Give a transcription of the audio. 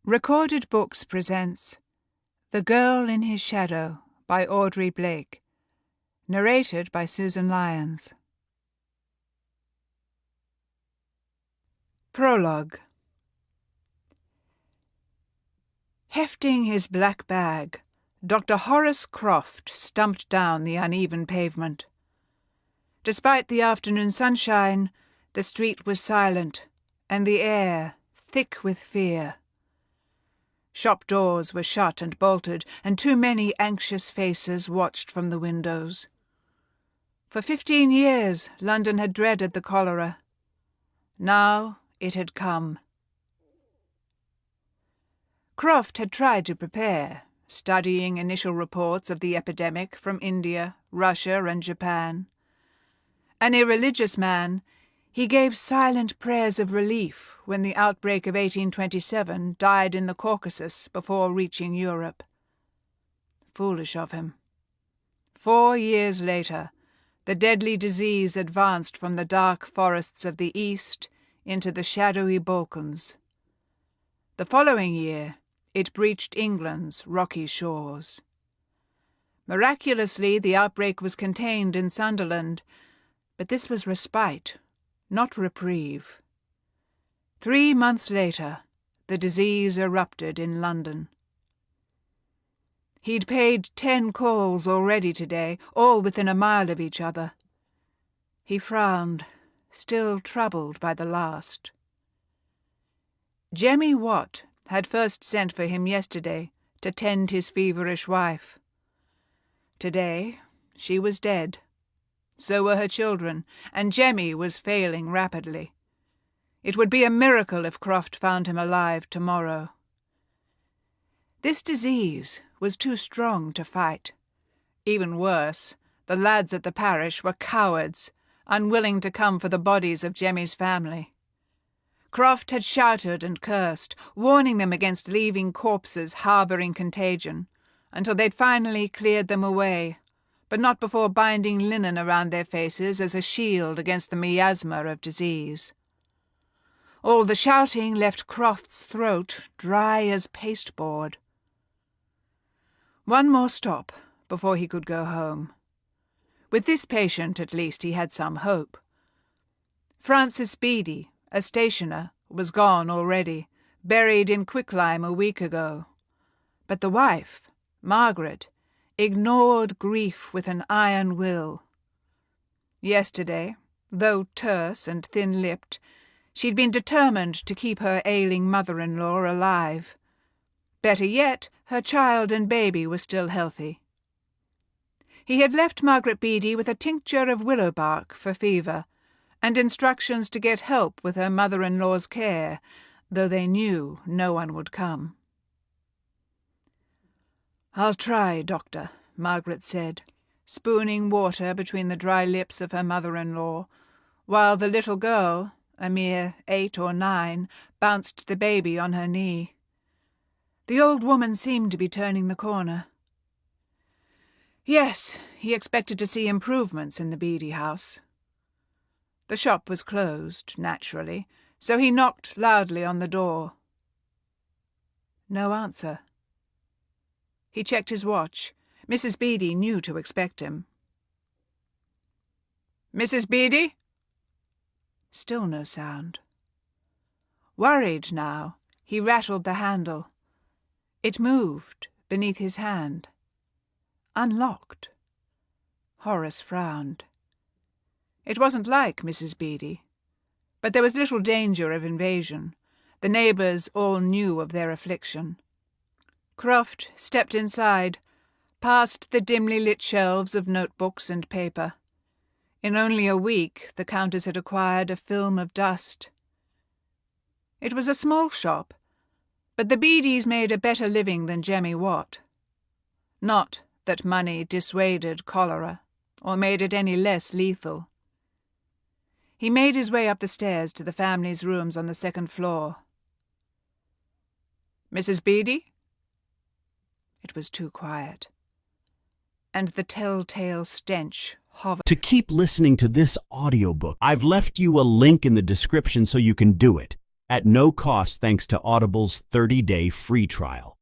Recorded Books presents The Girl in His Shadow by Audrey Blake, narrated by Susan Lyons. Prologue. Hefting his black bag, Dr. Horace Croft stumped down the uneven pavement. Despite the afternoon sunshine, the street was silent, and the air thick with fear. Shop doors were shut and bolted, and too many anxious faces watched from the windows. For 15 years, London had dreaded the cholera. Now it had come. Croft had tried to prepare, studying initial reports of the epidemic from India, Russia, and Japan. An irreligious man, he gave silent prayers of relief when the outbreak of 1827 died in the Caucasus before reaching Europe. Foolish of him. 4 years later, the deadly disease advanced from the dark forests of the east into the shadowy Balkans. The following year, it breached England's rocky shores. Miraculously, the outbreak was contained in Sunderland, but this was respite, not reprieve. 3 months later, the disease erupted in London. He'd paid 10 calls already today, all within a mile of each other. He frowned, still troubled by the last. Jemmy Watt had first sent for him yesterday to tend his feverish wife. Today, she was dead. So were her children, and Jemmy was failing rapidly. It would be a miracle if Croft found him alive tomorrow. This disease was too strong to fight. Even worse, the lads at the parish were cowards, unwilling to come for the bodies of Jemmy's family. Croft had shouted and cursed, warning them against leaving corpses harbouring contagion, until they'd finally cleared them away, but not before binding linen around their faces as a shield against the miasma of disease. All the shouting left Croft's throat dry as pasteboard. One more stop before he could go home. With this patient, at least, he had some hope. Francis Beattie, a stationer, was gone already, buried in quicklime a week ago. But the wife, Margaret, ignored grief with an iron will. Yesterday, though terse and thin-lipped, she'd been determined to keep her ailing mother-in-law alive. Better yet, her child and baby were still healthy. He had left Margaret Beattie with a tincture of willow bark for fever, and instructions to get help with her mother-in-law's care, though they knew no one would come. "I'll try, Doctor," Margaret said, spooning water between the dry lips of her mother-in-law, while the little girl, a mere 8 or 9, bounced the baby on her knee. The old woman seemed to be turning the corner. Yes, he expected to see improvements in the Beattie house. The shop was closed, naturally, so he knocked loudly on the door. No answer. He checked his watch. Mrs. Beattie knew to expect him. "Mrs. Beattie?" Still no sound. Worried now, he rattled the handle. It moved beneath his hand. Unlocked. Horace frowned. It wasn't like Mrs. Beattie, but there was little danger of invasion. The neighbours all knew of their affliction. Croft stepped inside, past the dimly lit shelves of notebooks and paper. In only a week, the Countess had acquired a film of dust. It was a small shop, but the Beatties made a better living than Jemmy Watt. Not that money dissuaded cholera, or made it any less lethal. He made his way up the stairs to the family's rooms on the 2nd floor. "Mrs. Beattie?" It was too quiet, and the telltale stench hovered. To keep listening to this audiobook, I've left you a link in the description so you can do it. at no cost thanks to Audible's 30-day free trial.